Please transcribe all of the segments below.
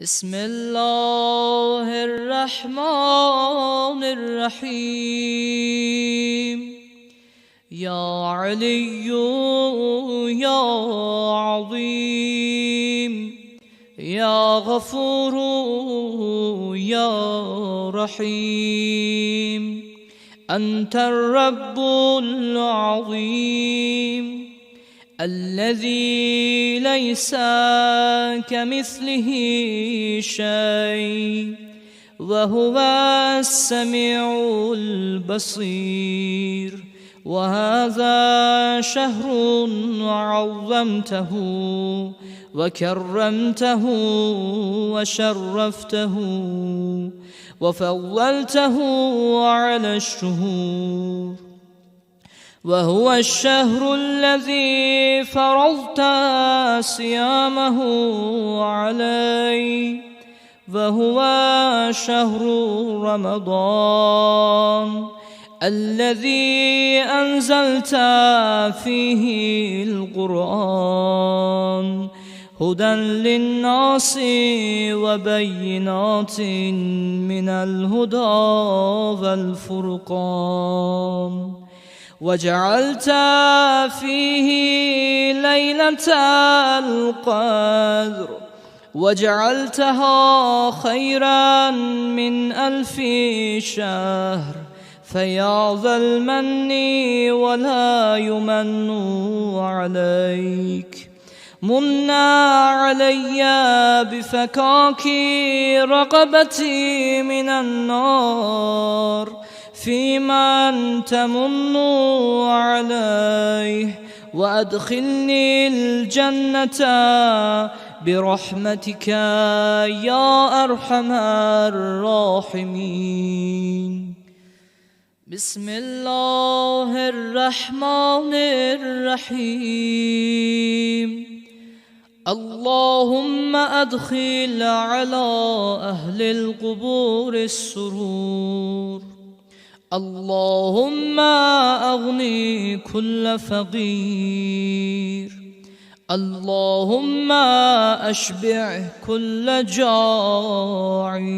بسم الله الرحمن الرحيم. يا علي يا عظيم يا غفور يا رحيم، أنت الرب العظيم الذي ليس كمثله شيء، وهو السميع البصير. وهذا شهر عظمته وكرمته وشرفته وفضلته على الشهور، وهو الشهر الذي فرضت صيامه علي، وهو شهر رمضان الذي أنزلت فيه القرآن هدى للناس وبينات من الهدى والفرقان، وجعلت فيه ليلة القدر وجعلتها خيرا من 1000 شهر. فيا ذا المن ولا يمن عليك، منا علي بفكاك رقبتي من النار، فيمن تمن عليه، وأدخلني الجنة برحمتك يا أرحم الراحمين. بسم الله الرحمن الرحيم. اللهم أدخل على أهل القبور السرور، اللهم أغني كل فقير، اللهم أشبع كل جاعي،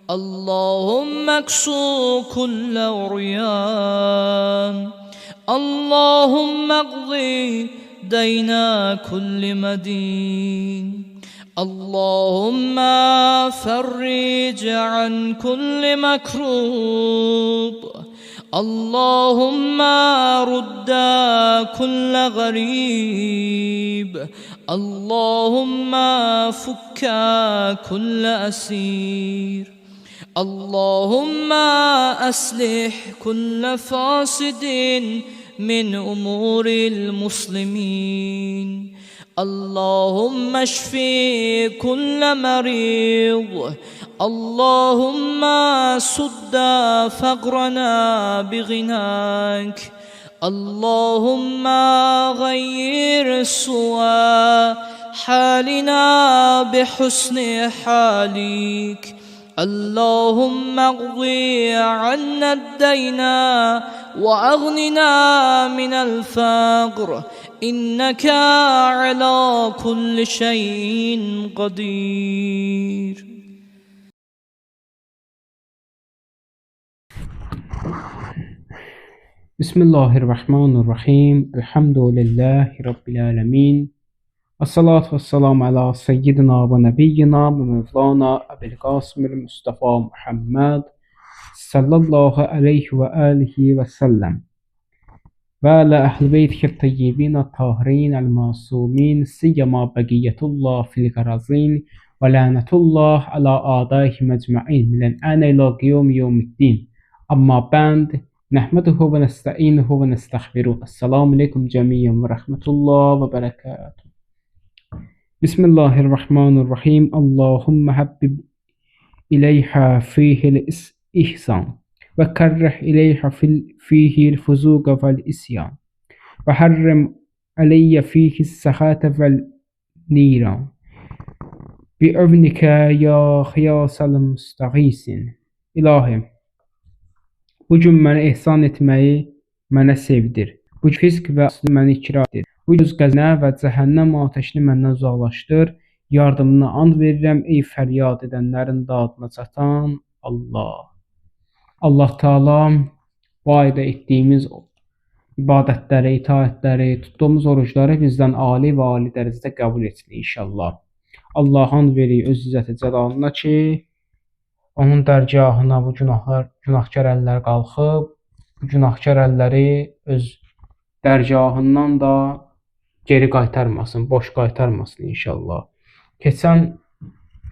اللهم اكسو كل عريان، اللهم اقضي دين كل مدين، اللهم فرج عن كل مكروب، اللهم رد كل غريب، اللهم فك كل أسير، اللهم أصلح كل فاسد من أمور المسلمين، اللهم اشفي كل مريض، اللهم سد فقرنا بغناك، اللهم غير سوء حالنا بحسن حالك، اللهم اقضي عنا الدين وأغننا من الفقر، إنك على كل شيء قدير. بسم الله الرحمن الرحيم. الحمد لله رب العالمين، الصلاة والسلام على سيدنا ونبينا ومولانا أبي القاسم المصطفى محمد صلى الله عليه وآله وسلم، وعلى أهل بيته الطيبين الطاهرين المعصومين، سيما بقية الله في الغرازين، ولعنة الله على أعدائهم أجمعين من الآن إلى يوم الدين. أما بعد، نحمده ونستعينه ونستغفره. السلام عليكم جميعا ورحمة الله وبركاته. بسم الله الرحمن الرحيم. اللهم حبب إليها فيه ihsan və kərrih ileyhə fihil fuzuqa vəl isyan və hərrim aleyyə fihi səxətə vəl niran bi övnikə ya xiyasəl müstəğisin. İlahi, bu gün mənə ehsan etməyi mənə sevdir. Bu fisq və aslı məni ikrar edir. Bu göz qəzinə və cəhənnəm ateşini məndən uzaqlaşdır. Yardımına and verirəm ey fəryad edənlərin dadına çatan Allah. Allah Teala bu ayda etdiyimiz ibadətləri, itaətləri, tutduğumuz orucları bizdən ali və ali dərəcədə qəbul etsin inşallah. Allah and verir öz izzəti cəlalına ki, onun dərgahına bu günahkar əllər qalxıb, bu günahkar əlləri öz dərgahından da geri qaytarmasın, boş qaytarmasın inşallah. Keçən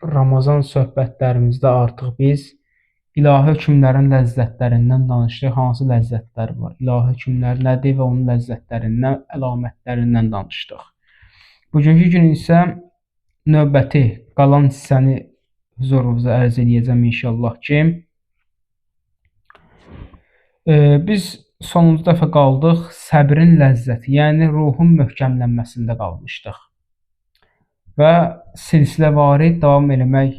Ramazan söhbətlərimizdə artıq biz ilahi hökmlərin ləzzətlərindən danışdıq. Hansı ləzzətlər var? İlahi hökmlər nədir və onun ləzzətlərindən, əlamətlərindən danışdıq. Bugünkü gün isə növbəti qalan hissəni huzurunuza ərz edəcəm inşallah ki, biz sonuncu dəfə qaldıq səbrin ləzzəti, yəni ruhun möhkəmlənməsində qalmışdıq. Və silsiləvari davam eləmək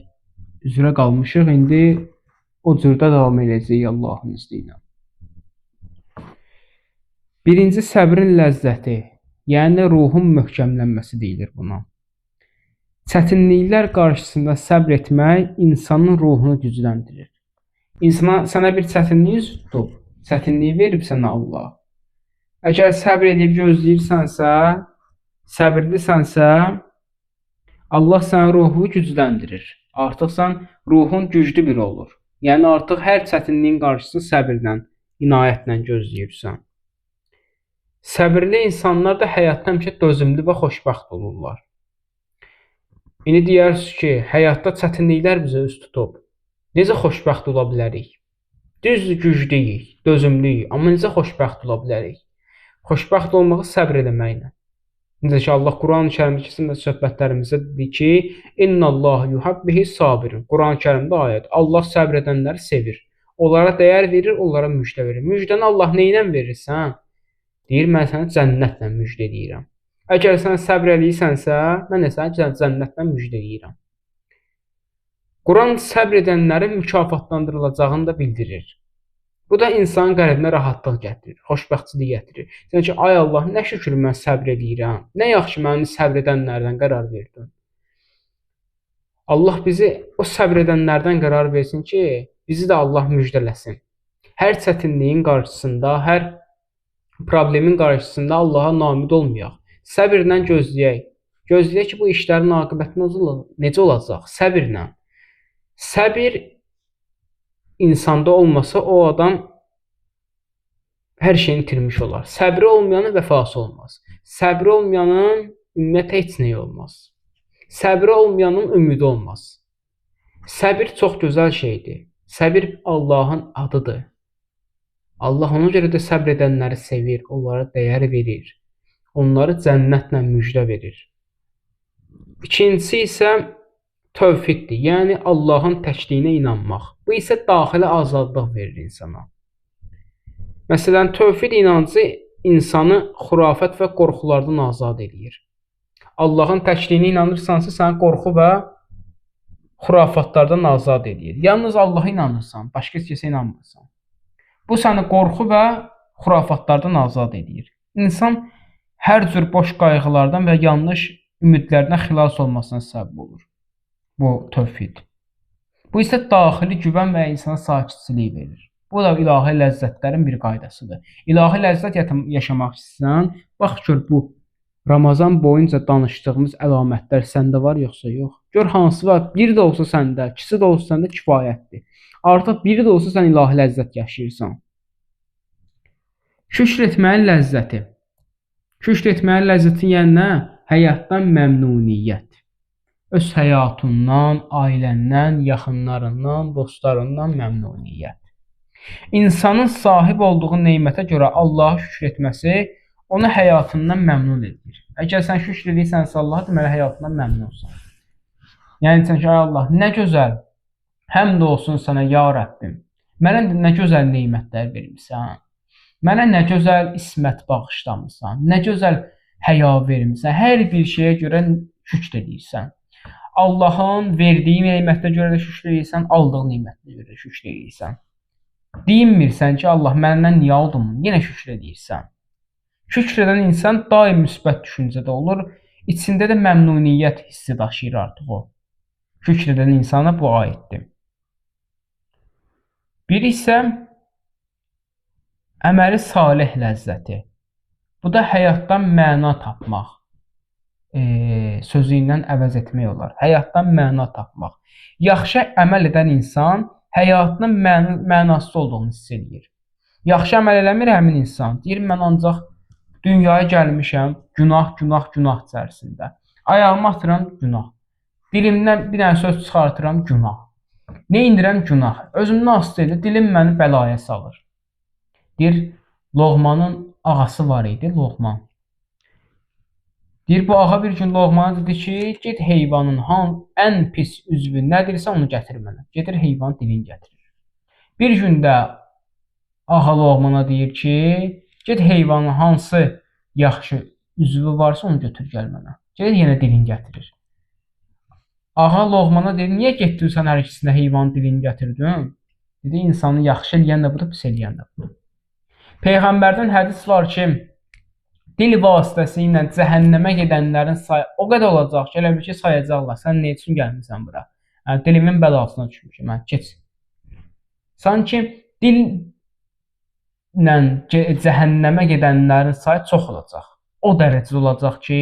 üzrə qalmışıq. İndi o cürdə davam edəcəyik Allahın izni ilə. Birinci səbrin ləzzəti, yəni ruhun möhkəmlənməsi deyilir buna. Çətinliklər qarşısında səbr etmək insanın ruhunu gücləndirir. Sənə bir çətinlik tutub, çətinliyi verib sənə Allah. Əgər səbr edib gözləyirsənsə, səbirlisənsə, Allah sənin ruhunu gücləndirir. Artıq sən ruhun güclü biri olur. Yəni artıq hər çətinliyin qarşısını səbirlə, inayətlə gözləyirsən. Səbirli insanlar da həyatda həmişə dözümlü və xoşbəxt olurlar. İndi deyirsiniz ki, həyatda çətinliklər bizə üz tutub. Necə xoşbəxt ola bilərik? Düzdür, güclüyük, dözümlüyük, amma necə xoşbəxt ola bilərik? Xoşbəxt olmağı səbr eləməklə. Necə ki, Allah Quran-ı Kərimdə söhbətlərimizdə dedi ki, İnnəllaha yuhabbihi sabirin. Quran-ı Kərimdə ayət. Allah səbr edənləri sevir. Onlara dəyər verir, onlara müjdə verir. Müjdəni Allah neynə verirsən? Deyir, mən sənə cənnətlə müjdə edirəm. Əgər sən səbr eləyirsənsə, mən də sənə cənnətlə müjdə edirəm. Quran səbr edənlərin mükafatlandırılacağını da bildirir. Bu da insanın qəlbinə rahatlıq gətirir, xoşbəxtçilik gətirir. Deyir ki, ay Allah, nə şükür mən səbr edirəm, nə yaxşı məni səbr edənlərdən qərar verdin. Allah bizi o səbr edənlərdən qərar versin ki, bizi də Allah müjdələsin. Hər çətinliyin qarşısında, hər problemin qarşısında Allaha namid olmayaq. Səbirlə gözləyək. Gözləyək ki, bu işlərin aqibəti necə olacaq? Səbirlə. Səbir insanda olmasa o adam hər şeyini itirmiş olar. Səbri olmayanın vəfası olmaz. Səbri olmayanın ümumiyyətlə heç nəyi olmaz. Səbri olmayanın ümidi olmaz. Səbir çox gözəl şeydir. Səbir Allahın adıdır. Allah ona görə də səbr edənləri sevir, onlara dəyər verir. Onları cənnətlə müjdə verir. İkincisi isə tövhiddir, yəni Allahın təkliyinə inanmaq. Bu isə daxilə azadlıq verir insana. Məsələn, tövhid inancı insanı xurafət və qorxulardan azad edir. Allahın təkliyinə inanırsansa, səni qorxu və xurafatlardan azad edir. Yalnız Allaha inanırsan, başqa heç kəsə inanmırsan. Bu səni qorxu və xurafatlardan azad edir. İnsan hər cür boş qayğılardan və yanlış ümidlərdən xilas olmasına səbəb olur. Bu tövhid. Bu isə daxili güvən və insana sakitçilik verir. Bu da ilahi ləzzətlərin bir qaydasıdır. İlahi ləzzət yaşamaq istəyirsən, bax gör bu Ramazan boyunca danışdığımız əlamətlər səndə var yoxsa yox. Gör hansı var, biri də olsa səndə, ikisi də olsa səndə kifayətdir. Artıq biri də olsa sən ilahi ləzzət yaşayırsan. Şükr etməyin ləzzəti. Şükr etməyin ləzzəti yəni nə? Həyatdan məmnuniyyət. Öz həyatından, ailəndən, yaxınlarından, dostlarından məmnuniyyət. İnsanın sahib olduğu neymətə görə Allaha şükür etməsi onu həyatından məmnun edir. Əgər sən şükür edirsənsə Allaha, deməli həyatından məmnunsan. Yəni sən ki, ay Allah, nə gözəl, həmd olsun sənə ya Rəbbim. Mənə nə gözəl nemətlər vermisən. Mənə nə gözəl ismət bağışlamısan. Nə gözəl həya vermisən. Hər bir şeyə görə şükr edirsən. Allahın verdiyi nemətə görə də şükr edirsən, aldığı nemətə görə də şükr edirsən. Deyinmirsən ki, Allah məndən niyə aldın? Yenə şükr edirsən. Şükr edən insan daim müsbət düşüncədə olur. İçində də məmnuniyyət hissi daşıyır artıq o. Şükr edən insana bu aiddir. Bir isə əməli salih ləzzəti. Bu da həyatdan məna tapmaq. Sözü ilə əvəz etmək olar. Həyatdan məna tapmaq. Yaxşı əməl edən insan həyatının mənasız olduğunu hiss edir. Yaxşı əməl eləmir həmin insan. Deyir, mən ancaq dünyaya gəlmişəm, günah içərisində. Ayağımı atıram, günah. Dilimdən bir dənə söz çıxartıram, günah. Nə indirəm, günah. Özümdən asılı edir, dilim məni bəlaya salır. Deyir, Loğmanın ağası var idi, Loğman. Deyir, bu ağa bir gün Loğmana dedi ki, get heyvanın ən pis üzvü nədirsə onu gətir mənə. Gedir heyvan dilini gətirir. Bir gün də ağa Loğmana deyir ki, get heyvanın hansı yaxşı üzvü varsa onu götür gəl mənə. Gedir yenə dilini gətirir. Ağa Loğmana deyir, niyə getdirsən hər ikisində heyvanın dilini gətirdin? Dedi, insanı yaxşı eləyən də budur, pis eləyən də budur. Peyğəmbərdən hədis var ki, dil vasitəsilə cəhənnəmə gedənlərin sayı o qədər olacaq ki, elə bil ki, sayacaqlar. Sən nə üçün gəlmirsən bura? Yəni, dilimin bəlasına düşmüşəm, keç. Sanki dillə cəhənnəmə gedənlərin sayı çox olacaq. O dərəcədə olacaq ki,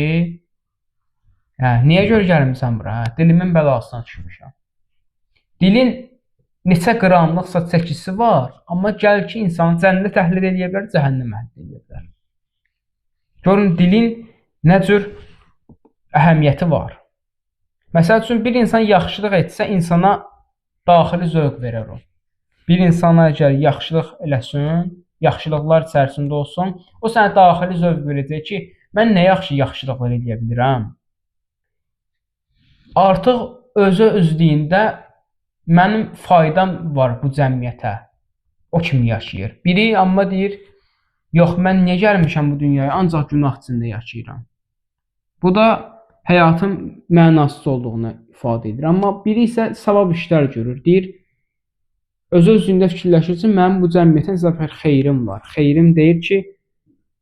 niyə görə gəlmirsən bura? Dilimin bəlasına düşmüşəm. Dilin neçə qramlıqsa çəkisi var, amma gəl ki, insanı cənnət əhli eləyə bilər, cəhənnəm əhli eləyə bilər. Görün, dilin nə cür əhəmiyyəti var. Məsəl üçün, bir insan yaxşılıq etsə, insana daxili zövq verər o. Bir insana əgər yaxşılıq eləsin, yaxşılıqlar içərisində olsun, o sənə daxili zövq verəcək ki, mən nə yaxşılıqlar eləyə bilirəm. Artıq özü özlüyündə mənim faydam var bu cəmiyyətə. O kimi yaşayır. Biri amma deyir, yox, mən niyə gəlmişəm bu dünyaya, ancaq günah içində yaşayıram. Bu da həyatın mənasız olduğunu ifadə edir. Amma biri isə savab işlər görür. Deyir, öz-özlüyündə fikirləşir ki, mənim bu cəmiyyətə zəfər xeyrim var. Xeyrim deyir ki,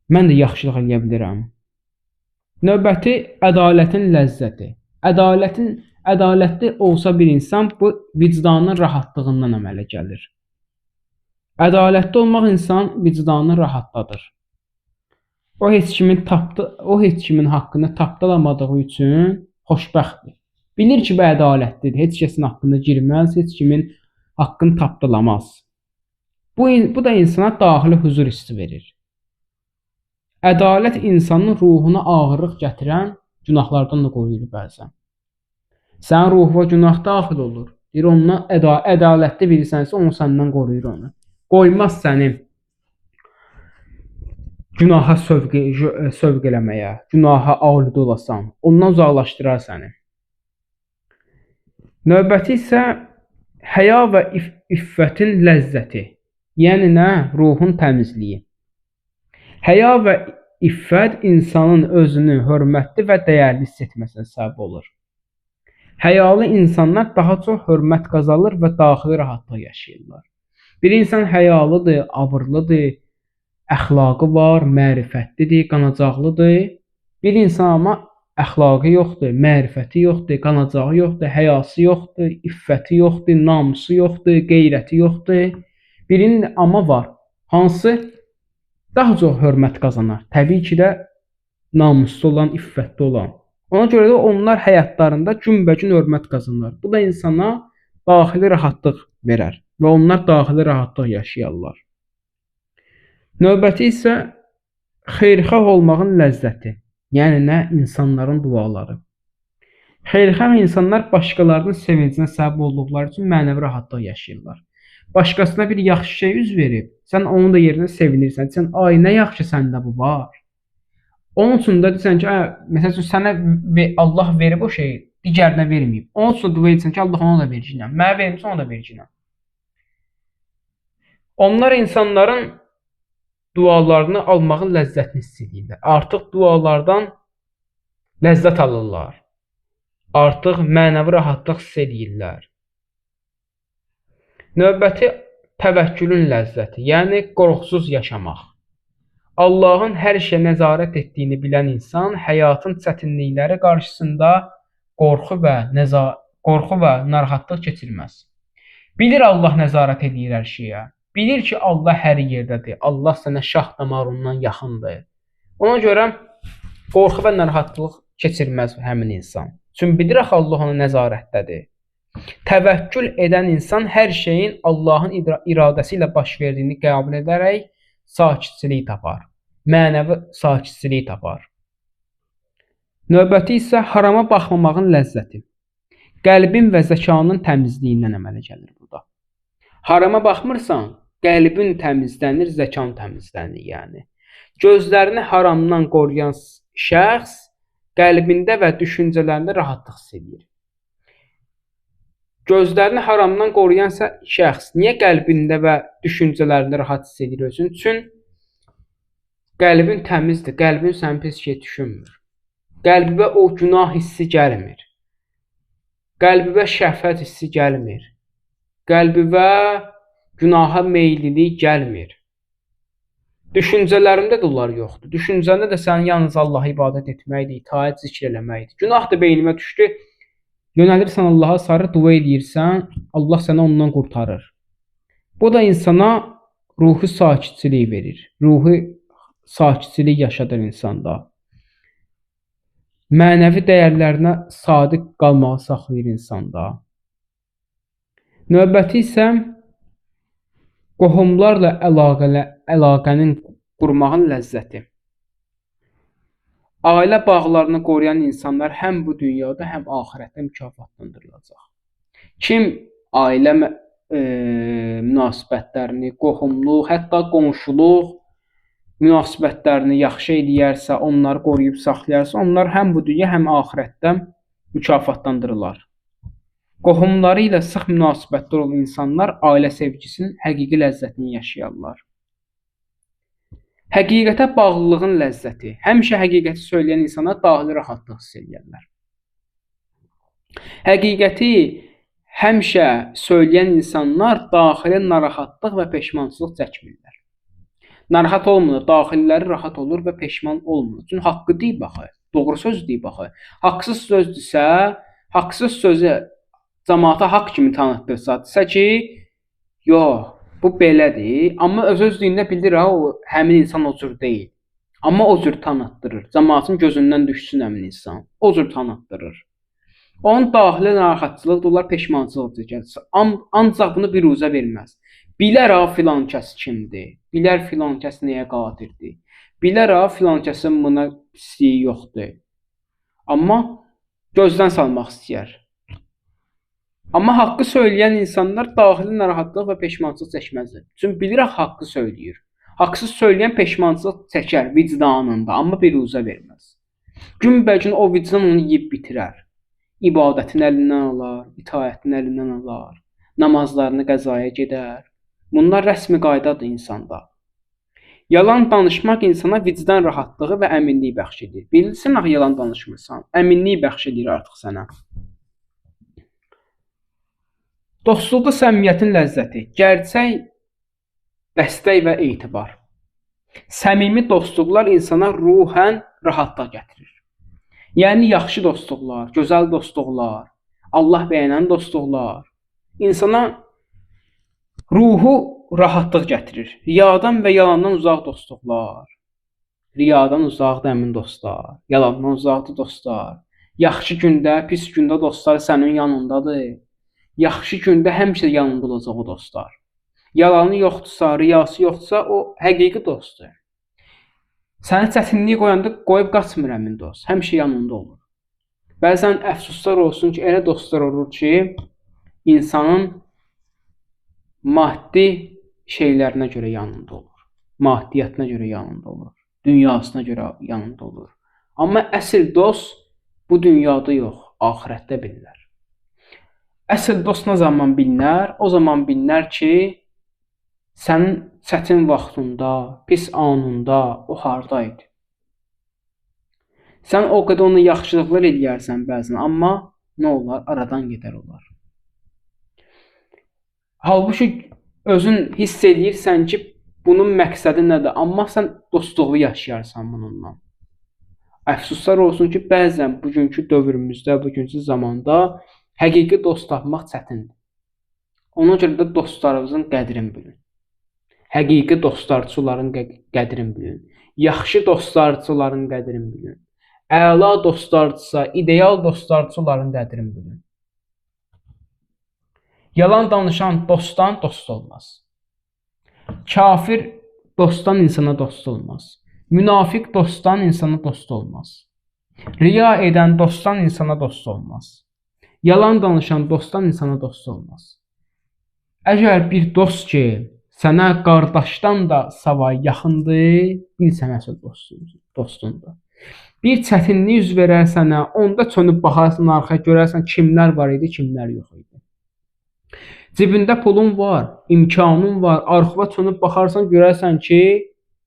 mən də yaxşılıq eləyə bilirəm. Növbəti ədalətin ləzzəti. Ədalətli olsa bir insan bu vicdanın rahatlığından əmələ gəlir. Ədalətli olmaq insan vicdanını rahatladır. O heç kimin haqqını tapdalamadığı üçün xoşbəxtdir. Bilir ki, bu ədalətlidir. Heç kəsin haqqına girməz, heç kimin haqqını tapdalamaz. Bu da insana daxili huzur hissi verir. Ədalət insanın ruhuna ağırlıq gətirən günahlardan da qoruyur bəzən. Sənin ruhuna günah daxil olur. Deyir, onunla ədalətli birisənsə, onu səndən qoruyur onu. Qoymaz səni günaha sövq eləməyə, günaha aludə olasan. Ondan uzaqlaşdırar səni. Növbəti isə həya və iffətin ləzzəti. Yəni nə? Ruhun təmizliyi. Həya və iffət insanın özünü hörmətli və dəyərli hiss etməsinə səbəb olur. Həyalı insanlar daha çox hörmət qazanır və daxili rahatlıq yaşayırlar. Bir insan həyalıdır, abırlıdır, əxlaqı var, mərifətlidir, qanacaqlıdır. Bir insan amma əxlaqı yoxdur, mərifəti yoxdur, qanacağı yoxdur, həyası yoxdur, iffəti yoxdur, namusu yoxdur, qeyrəti yoxdur. Birinin amma var, hansı daha çox hörmət qazanar. Təbii ki də namuslu olan, iffətli olan. Ona görə də onlar həyatlarında günbəgün hörmət qazanırlar. Bu da insana daxili rahatlıq verər və onlar daxili rahatlıq yaşayarlar. Növbəti isə xeyirxah olmağın ləzzəti. Yəni nə? İnsanların duaları. Xeyirxah insanlar başqalarının sevincinə səbəb olduqları üçün mənəvi rahatlıq yaşayırlar. Başqasına bir yaxşı şey üz verib, sən onun da yerinə sevinirsən. Sən, ay nə yaxşı səndə bu var. Onun üçün də deyirsən ki, məsəl üçün sənə Allah verib o şeyi, digərinə verməyib. Onun üçün dua etsən ki, Allah ona da verəcəyəm. Mənə vermişsə ona da verəcəyəm. Onlar insanların dualarını almağın ləzzətini hiss edirlər. Artıq dualardan ləzzət alırlar. Artıq mənəvi rahatlıq hiss edirlər. Növbəti təvəkkülün ləzzəti, yəni qorxusuz yaşamaq. Allahın hər şeyə nəzarət etdiyini bilən insan həyatın çətinlikləri qarşısında qorxu və narahatlıq keçirməz. Bilir Allah nəzarət edir hər şeyə. Bilir ki, Allah hər yerdədir. Allah sənə şah damarından yaxındır. Ona görə qorxu və narahatlıq keçirməz həmin insan. Çünki bilir axı Allah ona nəzarətdədir. Təvəkkül edən insan hər şeyin Allahın iradəsi ilə baş verdiyini qəbul edərək sakitçilik tapar. Mənəvi sakitçilik tapar. Növbəti isə harama baxmamağın ləzzəti. Qəlbin və zəkanın təmizliyindən əmələ gəlir burada. Harama baxmırsan, qəlbin təmizlənir, zəkan təmizlənir yəni. Gözlərini haramdan qoruyan şəxs qəlbində və düşüncələrində rahatlıq hiss edir. Gözlərini haramdan qoruyan şəxs niyə qəlbində və düşüncələrində rahat hiss edir özün üçün? Qəlbin təmizdir, qəlbin sən pis şey düşünmür. Qəlbə o günah hissi gəlmir. Qəlbə şəhvət hissi gəlmir. Qəlbə günaha meyillilik gəlmir. Düşüncələrində də onlar yoxdur. Düşüncəndə də sən yalnız Allaha ibadət etməkdir, itaət zikr eləməkdir. Günah da beynimə düşdü. Yönəlirsən Allaha sarı dua edirsən, Allah səni ondan qurtarır. Bu da insana ruhi sakitçilik verir. Ruhi sakitçilik yaşadır insanda. Mənəvi dəyərlərinə sadiq qalmağı saxlayır insanda. Növbəti isə qohumlarla əlaqənin qurmağın ləzzəti. Ailə bağlarını qoruyan insanlar həm bu dünyada, həm axirətdə mükafatlandırılacaq. Kim ailə münasibətlərini, qohumluq, hətta qonşuluq münasibətlərini yaxşı eləyərsə, onları qoruyub saxlayarsa, onlar həm bu dünya, həm axirətdə mükafatlandırırlar. Qohumları ilə sıx münasibətdə olan insanlar ailə sevgisinin həqiqi ləzzətini yaşayarlar. Həqiqətə bağlılığın ləzzəti. Həmişə həqiqəti söyləyən insanlar daxili rahatlıq hiss edirlər. Həqiqəti həmişə söyləyən insanlar daxili narahatlıq və peşmançılıq çəkmirlər. Narahat olmur, daxilləri rahat olur və peşman olmur. Çünki haqqı deyib baxı, doğru söz deyib baxı. Haqsız sözdürsə, haqsız sözü cəmaata haqq kimi tanıtdırsa, desə ki, yox, bu belədir, amma öz-özlüyündə bilir, o həmin insan o cür deyil. Amma o cür tanıtdırır, cəmaatın gözündən düşsün həmin insan, o cür tanıtdırır. Onun daxili narahatçılıqdır, onlar peşmançılıq çəkər. Ancaq bunu biruzə verməz. Bilər filan kəs kimdir, bilər filan kəs nəyə qadirdir, bilər filan kəsin buna pisliyi yoxdur. Amma gözdən salmaq istəyər. Amma haqqı söyləyən insanlar daxili narahatlıq və peşmançılıq çəkməzdir. Çünki bilirək haqqı söyləyir. Haqsız söyləyən peşmançılıq çəkər vicdanında, amma biruzə verməz. Günbəgün o vicdan onu yeyib bitirər. İbadətin əlindən alar, itaətin əlindən alar, namazlarını qəzaya gedər. Bunlar rəsmi qaydadır insanda. Yalan danışmaq insana vicdan rahatlığı və əminlik bəxş edir. Bilirsən axı yalan danışmırsan, əminlik bəxş edir artıq sənə. Dostluqda səmimiyyətin ləzzəti, gerçək dəstək və etibar. Səmimi dostluqlar insana ruhən rahatlıq gətirir. Yəni yaxşı dostluqlar, gözəl dostluqlar, Allah bəyənən dostluqlar insana ruhu rahatlıq gətirir. Riyadan və yalandan uzaq dostluqlar. Riyadan uzaqdır əmin dostlar, yalandan uzaqdır dostlar. Yaxşı gündə, pis gündə dostlar sənin yanındadır. Yaxşı gündə həmişə yanında olacaq o dostlar. Yalanı yoxdursa, riyası yoxdursa, o həqiqi dostdur. Səni çətinliyi qoyanda qoyub qaçmır həmin dost. Həmişə yanında olur. Bəzən əfsuslar olsun ki, elə dostlar olur ki, insanın maddi şeylərinə görə yanında olur. Maddiyyətinə görə yanında olur. Dünyasına görə yanında olur. Amma əsl dost bu dünyada yox, axirətdə bilinər. Əsl dost nə zaman bilinər? O zaman bilinər ki, Sənin çətin vaxtında, pis anında o hardaydı? Sən o qədər ona yaxşılıqlar eləyərsən bəzən, amma nə olar? Aradan gedər olar. Halbuki özün hiss eləyirsən ki, bunun məqsədi nədir? Amma sən dostluğu yaşayarsan bununla. Əfsuslar olsun ki, bəzən bugünkü dövrümüzdə, bugünkü zamanda həqiqi dost tapmaq çətindir. Ona görə də dostlarınızın qədrini bilin. Həqiqi dostlarçıların qədrini bilin. Yaxşı dostlarçıların qədrini bilin. Əla dostlarçısa, ideal dostlarçıların qədrini bilin. Yalan danışan dostdan dost olmaz. Kafir dostdan insana dost olmaz. Münafiq dostdan insana dost olmaz. Riya edən dostdan insana dost olmaz. Yalan danışan dostdan insana dost olmaz. Əgər bir dost ki, sənə qardaşdan da savay yaxındır, bil sənə əsl dostundur. Bir çətinlik üz verər sənə, onda çönüb baxarsan arxaya, görərsən kimlər var idi, kimlər yox idi. Cibində pulun var, imkanın var, arxaya çönüb baxarsan, görərsən ki,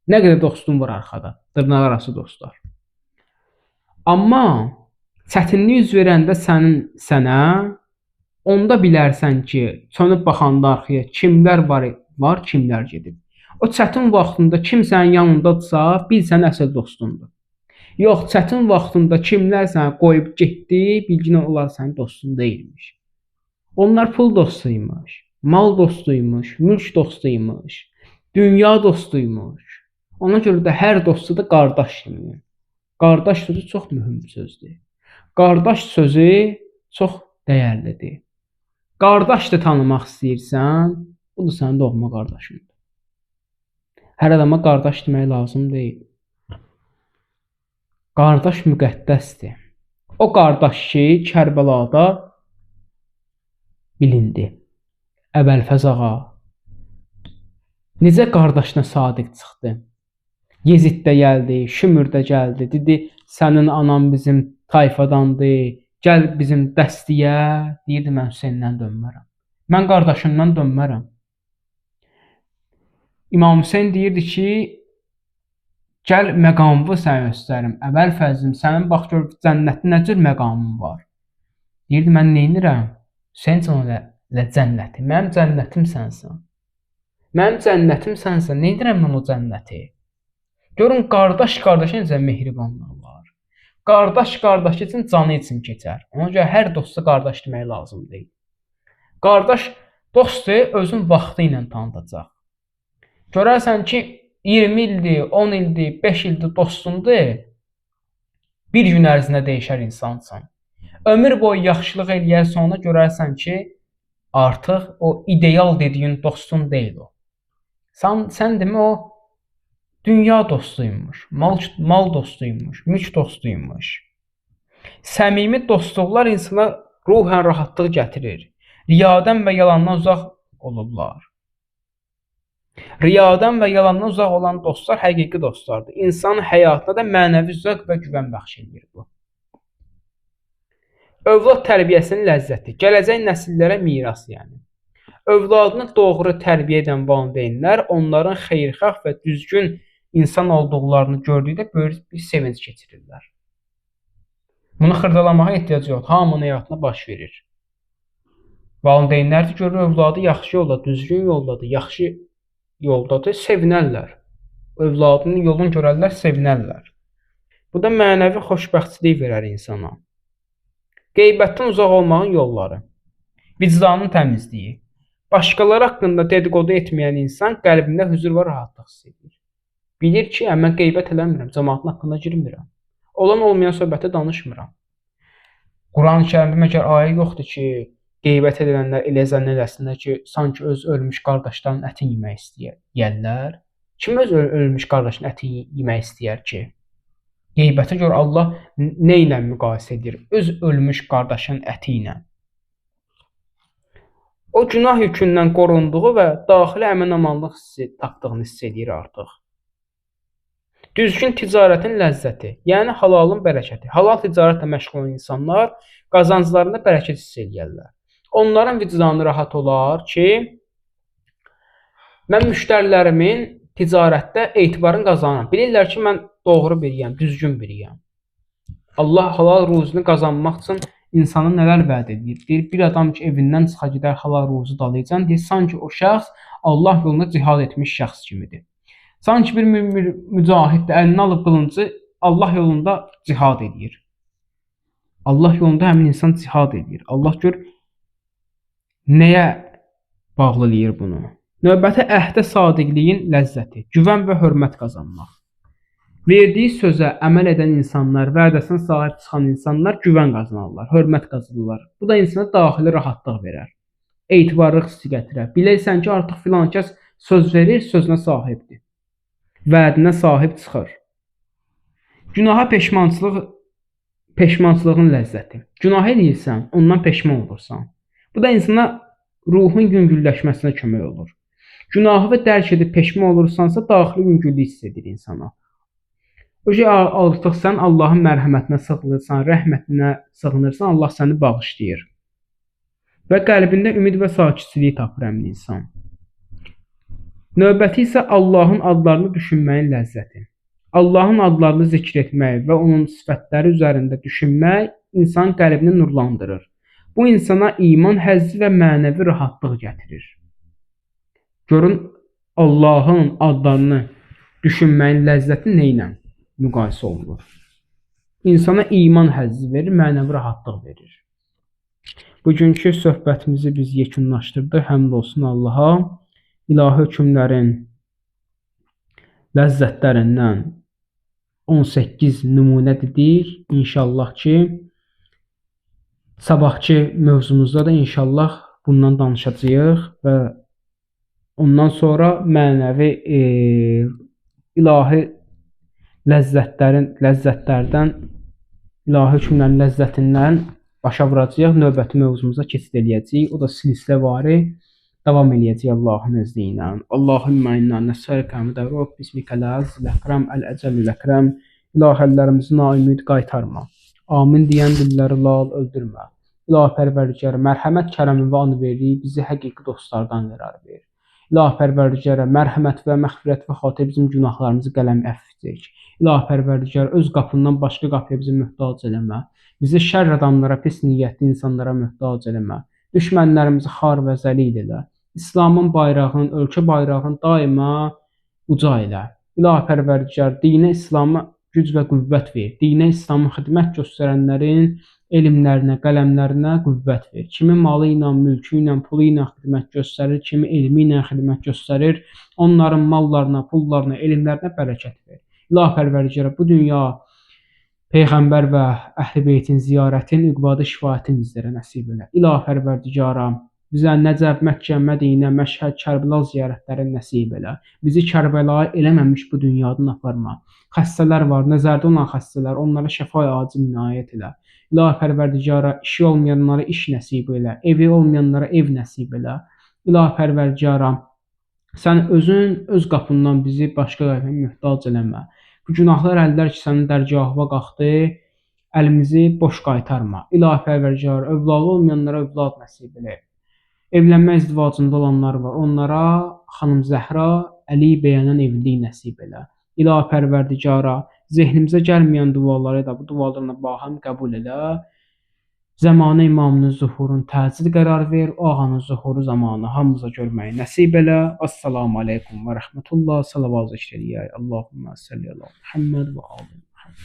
nə qədər dostun var arxada, dırnaq arası dostlar. Amma çətinlik üz verəndə sənə, onda bilərsən ki, çönüb baxanda arxaya kimlər var, kimlər gedib. O çətin vaxtında kim sənin yanındadırsa, bil sən əsl dostundur. Yox, çətin vaxtında kimlər səni qoyub getdi, bilginə onlar sənin dostun deyilmiş. Onlar pul dostuymuş, mal dostuymuş, mülk dostuymuş, dünya dostuymuş. Ona görə də hər dostu da qardaş demir. Qardaş sözü çox mühüm sözdür. Qardaş sözü çox dəyərlidir. Qardaş da tanımaq istəyirsən, bu da sənin doğma qardaşındır. Hər adama qardaş demək lazım deyil. Qardaş müqəddəsdir. O qardaş ki, Kərbəlada bilindi. Əbəlfəz ağa necə qardaşına sadiq çıxdı? Yezid də gəldi, Şümür də gəldi, dedi, sənin anan bizim tayfadandır, gəl bizim dəstəyə, deyirdi, mən Hüseyndən dönmərəm. Mən qardaşımdan dönmərəm. İmam Hüseyn deyirdi ki, gəl məqamımı sənə göstərim. Əbəlfəzim, sənin bax gör cənnətdə nə cür məqamın var. Deyirdi, mən neynirəm? Hüseyn ilə cənnəti. Mənim cənnətim sənsən. Mənim cənnətim sənsən. Neynirəm mən o cənnəti? Görün, qardaş qardaşa necə mehribanlıq var. Qardaş qardaşı üçün canı üçün keçər. Ona görə hər dosta qardaş demək lazım deyil. Qardaş dostu özün vaxtı ilə tanıdacaq. Görərsən ki, 20 ildir, 10 ildir, 5 ildir dostundur, bir gün ərzində dəyişər insansan. Ömür boyu yaxşılıq eləyər, sonra görərsən ki, artıq o ideal dediyin dostun deyil o. Sən demə o dünya dostuymuş, mal dostuymuş, mülk dostuymuş. Səmimi dostluqlar insana ruhən rahatlıq gətirir. Riyadan və yalandan uzaq olurlar. Riyadan və yalandan uzaq olan dostlar həqiqi dostlardır. İnsanın həyatına da mənəvi zövq və güvən bəxş edir bu. Övlad tərbiyəsinin ləzzəti, gələcək nəsillərə miras yəni. Övladını doğru tərbiyə edən valideynlər onların xeyirxah və düzgün insan olduqlarını gördükdə böyük bir sevinç keçirirlər. Bunu xırdalamağa ehtiyac yox, hamının həyatına baş verir. Valideynlər də görür övladı yaxşı yolda, düzgün yoldadır, yaxşı yoldadır, sevinərlər. Övladının yolunu görərlər, sevinərlər. Bu da mənəvi xoşbəxtçilik verər insana. Qeybətdən uzaq olmağın yolları. Vicdanın təmizliyi. Başqaları haqqında dedikodu etməyən insan qəlbində hüzur və rahatlıq hiss edir. Bilir ki, mən qeybət eləmirəm, cəmaatın haqqında girmirəm. Olan olmayan söhbətə danışmıram. Quran-ı Kərimdə məgər ayə yoxdur ki, qeybət edənlər elə zənn eləsinlər ki, sanki öz ölmüş qardaşlarının ətini yemək istəyərlər. Kim öz ölmüş qardaşının ətini yemək istəyər ki? Qeybətə görə Allah nə ilə müqayisə edir? Öz ölmüş qardaşının əti ilə. O günah yükündən qorunduğu və daxili əmin-amanlıq hissi tapdığını hiss edir artıq. Düzgün ticarətin ləzzəti, yəni halalın bərəkəti. Halal ticarətlə məşğul olan insanlar qazanclarında bərəkət hiss edirlər. Onların vicdanı rahat olar ki, Mən müştərilərimin ticarətdə etibarını qazanıram. Bilirlər ki, mən doğru biriyəm, düzgün biriyəm. Allah halal ruzunu qazanmaq üçün insana nələr vəd edir? Deyir, bir adam ki, evindən çıxa gedər halal ruzu dalayacaq, deyir, sanki o şəxs Allah yolunda cihad etmiş şəxs kimidir. Sanki bir mücahid də əlinə alıb qılıncı Allah yolunda cihad edir. Allah yolunda həmin insan cihad edir. Allah gör nəyə bağlılayır bunu? Növbəti əhdə sadiqliyin ləzzəti, güvən və hörmət qazanmaq. Verdiyi sözə əməl edən insanlar, vədəsinə sahib çıxan insanlar güvən qazanırlar, hörmət qazanırlar. Bu da insana daxili rahatlıq verər, etibarlıq hissi gətirər. Bilirsən ki, artıq filan kəs söz verir, sözünə sahibdir, vədinə sahib çıxır. Günaha peşmançılığın ləzzəti. Günah edirsən, ondan peşman olursan. Bu da insana ruhun yüngülləşməsinə kömək olur. Günahı və dərk edib peşman olursansa, daxili yüngüllük hiss edir insana. Artıq sən Allahın mərhəmətinə sığınırsan, rəhmətinə sığınırsan, Allah səni bağışlayır. Və qəlbində ümid və sakitçiliyi tapır həmin insan. Növbəti isə Allahın adlarını düşünməyin ləzzəti. Allahın adlarını zikr etmək və onun sifətləri üzərində düşünmək insan qəlbini nurlandırır. Bu insana iman, həzzi və mənəvi rahatlıq gətirir. Görün, Allahın adlarını düşünməyin ləzzəti nə ilə müqayisə olunur? İnsana iman həzzi verir, mənəvi rahatlıq verir. Bugünkü söhbətimizi biz yekunlaşdırdıq. Həmd olsun Allaha. İlahi hökmlərin ləzzətlərindən 18 nümunə dedik. İnşallah ki, sabahki mövzumuzda da inşallah bundan danışacağıq və ondan sonra mənəvi ilahi ləzzətlərdən, ilahi hökmlərin ləzzətindən başa vuracağıq. Növbəti mövzumuza keçid eləyəcəyik. O da silsiləvari davam eləyəcək Allahın izni ilə. Allahümmə inna nəsələkə mədərrub bismikəl əzzəl əkrəm əl-əcəl əkrəm. İlahəllərimizi naümid qaytarma. Amin deyən dilləri lal öldürmə. İlahi pərvərdigara mərhəmət, kərəmin və anverliyi bizi həqiqi dostlardan qərar ver. İlahi pərvərdigara mərhəmət və məğfirət və xatir bizim günahlarımızı qələm əfv edəcək. İlahi pərvərdigara öz qapından başqa qapıya bizi möhtac eləmə. Bizi şərr adamlara, pis niyyətli insanlara möhtac eləmə. Düşmənlərimizi xar və zəlil elə. İslamın bayrağını, ölkə bayrağını daima uca elə. İlahi pərvərdigar, dinə İslama güc və qüvvət ver. Dinə İslamın xidmət göstərənlərin elmlərinə, qələmlərinə qüvvət ver. Kimi malı ilə, mülkü ilə, pulu ilə xidmət göstərir, kimi elmi ilə xidmət göstərir. Onların mallarına, pullarına, elmlərinə bərəkət ver. İlahi pərvərdigara, bu dünya Peyğəmbər və Əhl-i Beytin ziyarətin, üqbadı şifayətin bizlərə nəsib elə. İlahi pərvərdigara, bizə Nəcəb, Məkkə, Mədinə, Məşhəd, Kərbəla ziyarətləri nəsib elə. Bizi Kərbəlaya eləməmiş bu dünyadan aparma. Xəstələr var, nəzərdə olan xəstələr, onlara şəfa acil inayət elə. İlahi pərvərdigara, işi olmayanlara iş nəsib elə, evi olmayanlara ev nəsib elə. İlahi pərvərdigara, sən özün öz qapından bizi başqa qapıya möhtac eləmə. Bu günahlar əllər ki, sənin dərgahına qalxdı, əlimizi boş qaytarma. İlahi pərvərdigara, övladı olmayanlara övlad nəsib elə. Evlənmə izdivacında olanlar var, onlara xanım Zəhra, Əli bəyənən evlilik nəsib elə. İlahi pərvərdigara, zehnimizə gəlməyən duaları da bu dualarına baham qəbul elə. Zəmanə imamının zuhurun təcil qərar ver, o ağanın zuhuru zamanı hamımıza görməyi nəsib elə. Assalamu aleykum və rəhmətullah. Salavat zikr eləyək. Allahümmə səlli əla Muhammed və ali Muhammed.